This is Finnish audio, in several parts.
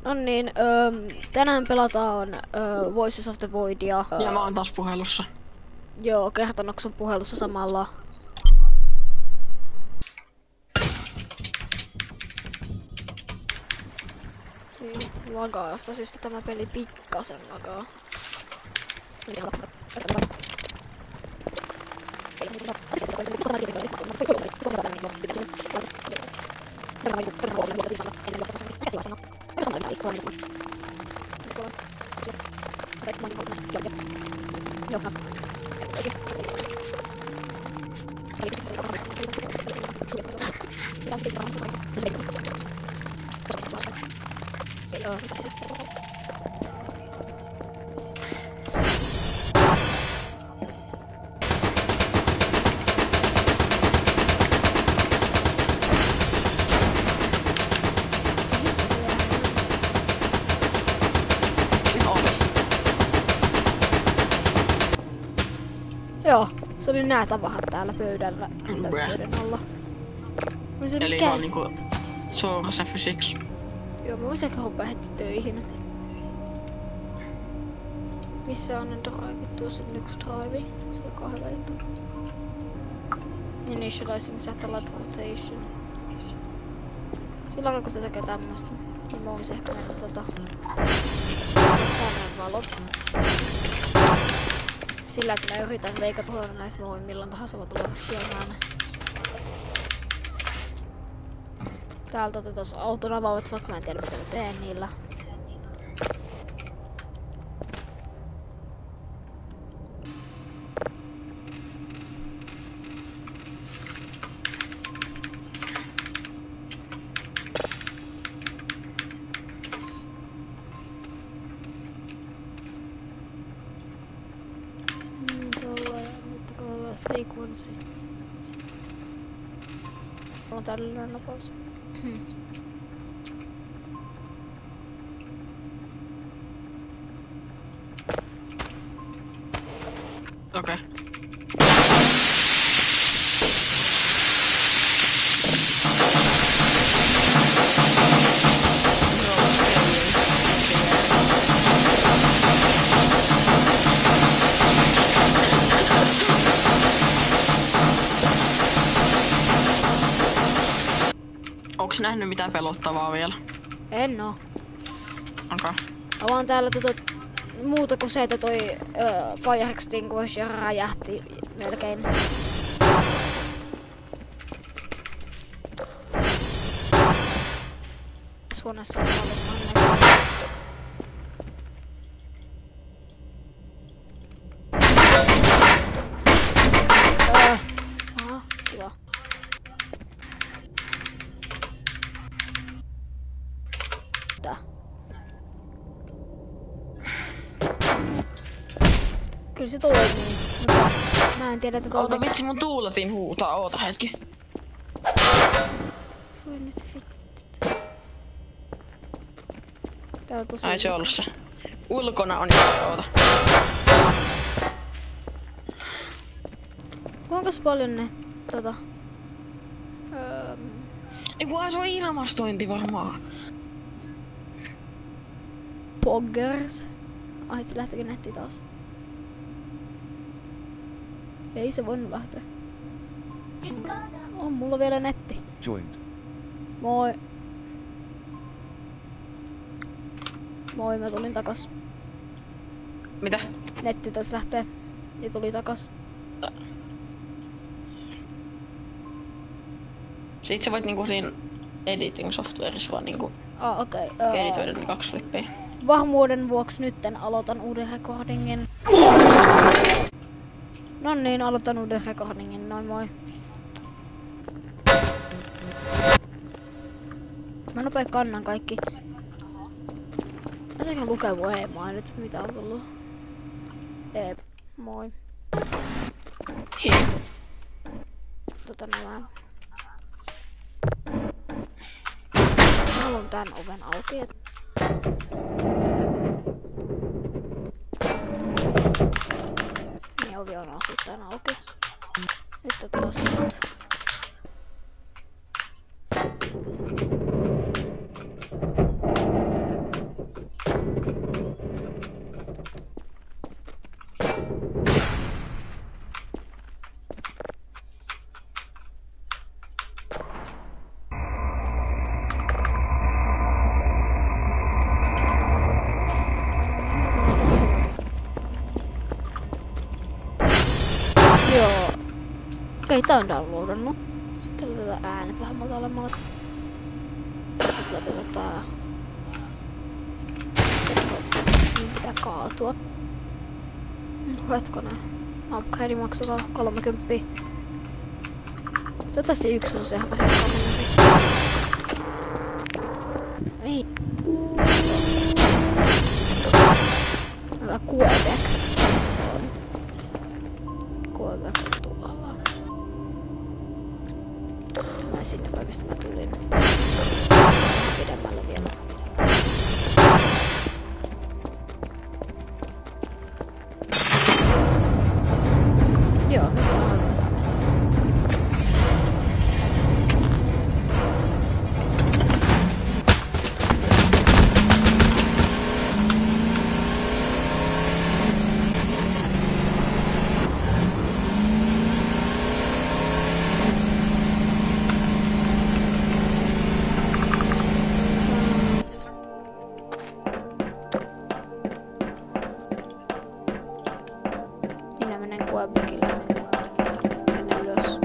No niin, tänään pelataan Voices of the Voidia. Ja mä oon taas puhelussa. Joo, Kertonoks on puhelussa samalla. Nyt lagaa, josta syystä tämä peli pikkasen lagaa. Joo, se oli nää tavahat täällä pöydällä. Pöydän alla. Eli mikä? vaan niinku Source Physics. Joo, mä voisin ehkä hoppaa heti töihin. Missä on ne driveit? Tuossa on yksi drive, joka on hyvä juttu. Initializing satellite rotation. Silloin kun se tekee tämmöstä, niin mä voisin ehkä mennä tänne valot. Sillä että mä yritän veikata huolella näistä, mä voin milloin tahansa tulla syömään. Täältä otetaan auton avaavat, vaikka mä en tiedä mitä mä teen niillä. Frequency. Mulla on täydellinen nopeus. Okei. Onks nähnyt mitään pelottavaa vielä? En oo. Okei. Mä vaan täällä muuta kuin se, että toi Fire Extinguisher räjähti melkein. Huoneessa on paljon manneja. Aha, kiva. Tää. Kyllä se toimii, mutta mä en tiedä, että tuolla... Ota vitsi, mun tuuletin huutaa, oota hetki. Voi nyt vittu. Täällä on tosi... Ai se on ollut se. Ulkona on jo, oota. Kuinkas paljon ne Ei kun se on ilmastointi varmaan. Poggers? Ai, se lähtikin netti taas. Ei se voinut lähteä. On mulla vielä netti. Joined. Moi. Moi, mä tulin takas. Mitä? Netti taas lähtee. Ja tuli takas. Sit sä voit niinku siinä editing softwareissa vaan niinku Okei. editoida ne 2 klippiä. Varmuuden vuoksi nytten aloitan uuden recordingin. No niin, aloitan uuden recordingin. Noin moi. Mä nopea kannan kaikki. Mä sekä lukea mun e-mailit, mitä on tullut. Moi. Hei. Nämä. Mä haluan tän oven auki. Niin ovi on osittain auki. Nyt otetaan sinut. Okei, tää on downloadannut. Sitten laitetaan äänet vähän matalammalle. Sitten laitetaan tää. Niin pitää kaatua. Hetkonen. Upgrade maksaa 30. Toivottavasti yksi mun sehän vähän kamera. Ei. Quebec. Missä se on? Quebec on tuolla. Mä sinne vai mistä mä tulin. Vähän pidemmällä vielä. Joo, nyt on aivan saa mennä. Minä menen Quebecille. Tänne ylös.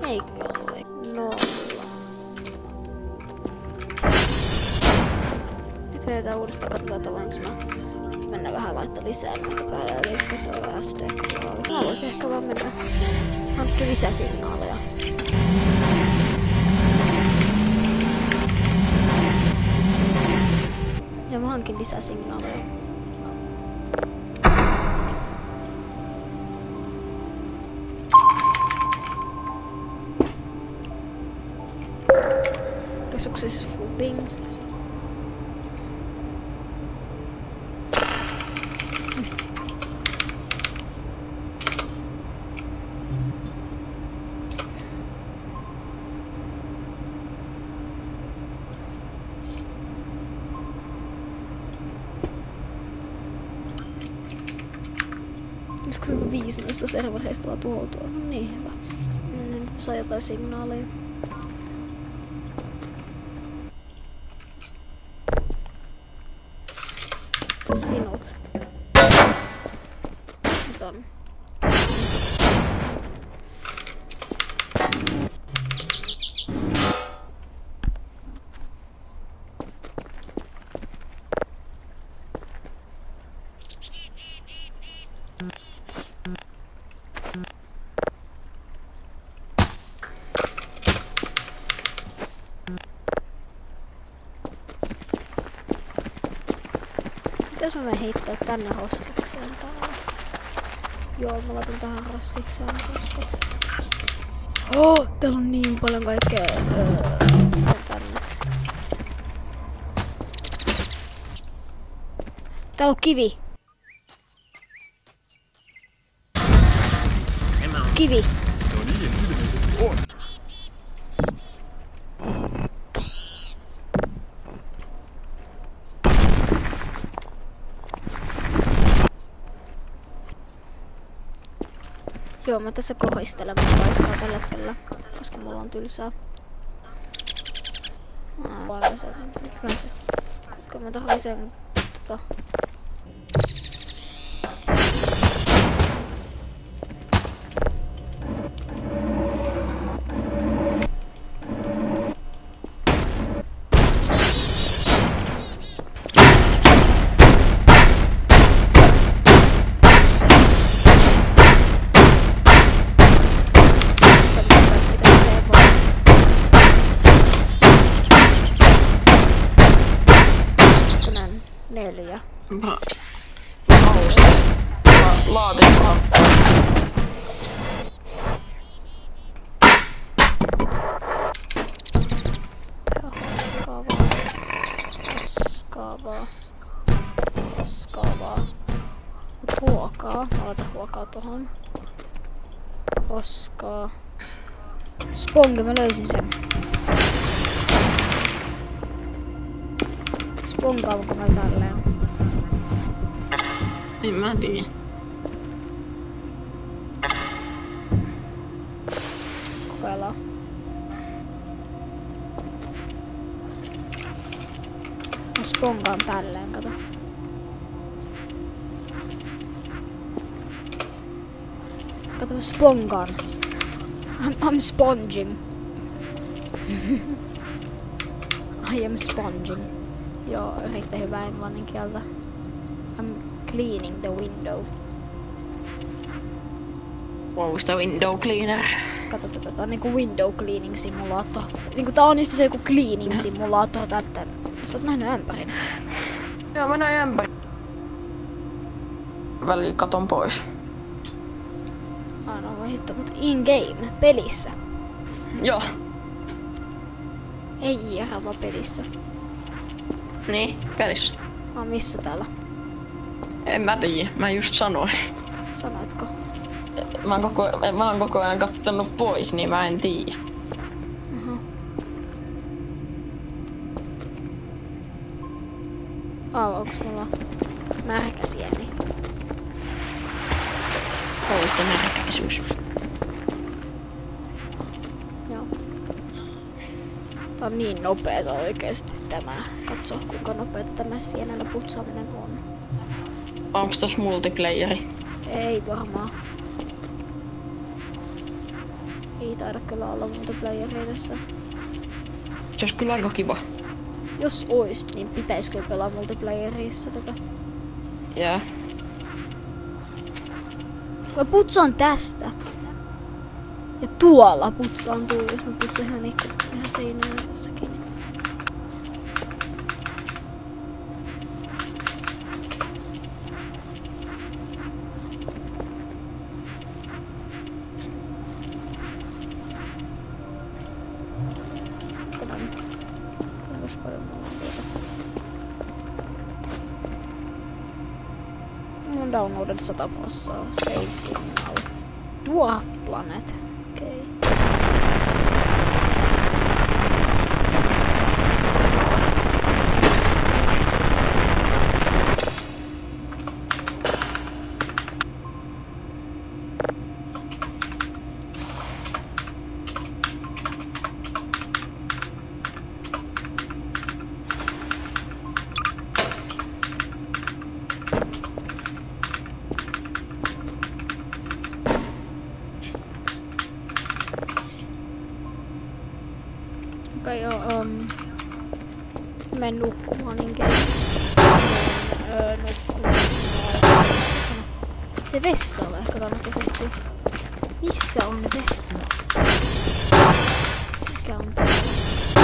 Eikö ole? Nolla. Nyt vedetään uudestaan, katsotaan voinko mä mennä vähän laittaa lisää näitä päälle. Eli se on STK-vaali. Mä voisin ehkä vaan mennä hankkia lisäsignaaleja. Ja mä hankin lisäsignaaleja. Successful ping. Olisiko 15 servereistä vaan tuhoutua? No niin, hyvä. Nyt saa jotain signaaleja. Sinut. Nyt on. Mitäs mä menen heittää tänne roskikseen täällä? Joo, mä laitan tähän roskikseen roskat. Oh, täällä on niin paljon kaikkea tänne. Täällä on kivi. Kivi. Joo, mä tässä kohistelen paikkaa tällä hetkellä, koska mulla on tylsää. Mikäkään se? Kuinka mä tarvitsen neljä. Laatikkoa. Roskaavaa. Ruokaa. Mä laitan ruokaa tohon. Roskaa. Sponge, mä löysin sen. Spongaanko mä tälleen? En mä tiedä. Kokeillaan. Mä spongaan tälleen, kato. Kato, spongaan. I'm sponging. I am sponging. Joo, erittäin hyvä englannin kieltä. I'm cleaning the window. Wow, sitä window cleaner. Kato tätä, tää on niinku window cleaning simulaattor. Niinku tää on just se joku cleaning simulaattor tätä. Sä oot nähnyt ämpärin. Joo, mä näin ämpärin. Välillä katon pois. No voi hitto, mut in-game, pelissä. Joo. Ei IRL, vaan pelissä. Niin, pelissä. Missä täällä? En mä tiedä, mä just sanoin. Sanoitko? Mä oon koko ajan kattonut pois, niin mä en tiedä. Onks mulla märkäsiäni? Kauista närkäisyys. Joo. Tää on niin nopeeta oikeesti tämä. Katso kuinka nopeeta tämä sienellä putsaaminen on. Onks tos multiplayeri? Ei varmaan. Ei taida kyllä olla multiplayeria tässä. Se olisi kyllä aika kiva. Jos ois, niin pitäisikö pelaa multiplayerissa tätä? Jää. Mä putsaan tästä. Ja tuolla putsaan tuolla, jos mä putsaan ihan seinässäkin. Mun downloaded 100% save signal. Dwarf Planet. Okei. Okei, joo, menen nukkumaan niinkin. Nukkumaan. Se vessa on ehkä kannattaa settiä. Missä on vessa? Mikä on täällä?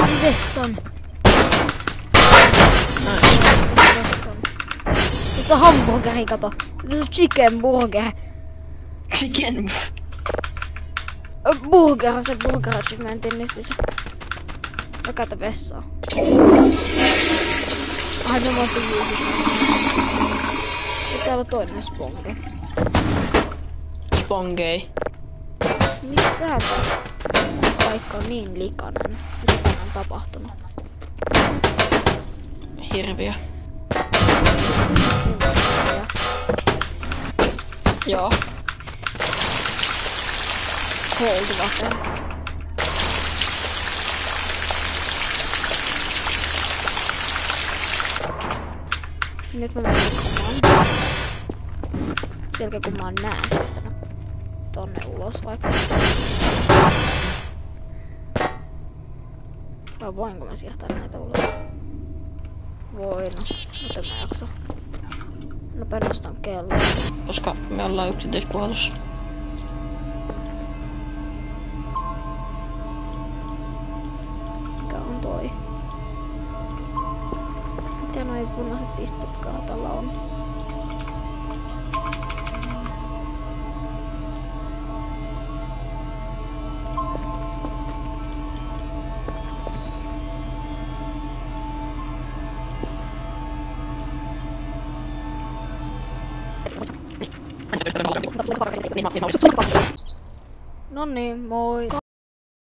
Missä vessan? Vessan. Tässä on hamburgeri, kato. Tässä on chicken burger. Chicken. Burger on se burger achievementin nistissä. Mä kato vessaa. Ai mä voitin viisi. Ja täällä on toinen sponge. Spongei. Miksi tää paikka on niin likainen? Mitä täällä on tapahtunut? Hirviö. Joo. Cold water. Nyt mä menen nukkumaan. Selkeä kun mä oon nää siirtänyt tonne ulos vaikka. Vai voinko mä siirtää näitä ulos? Voin, mutta mä jaksa. No perustan kello. Koska me ollaan yksityispuhelussa. Mikä on toi? Mitä noi punaiset pisteet kaatolla on? No niin, moi.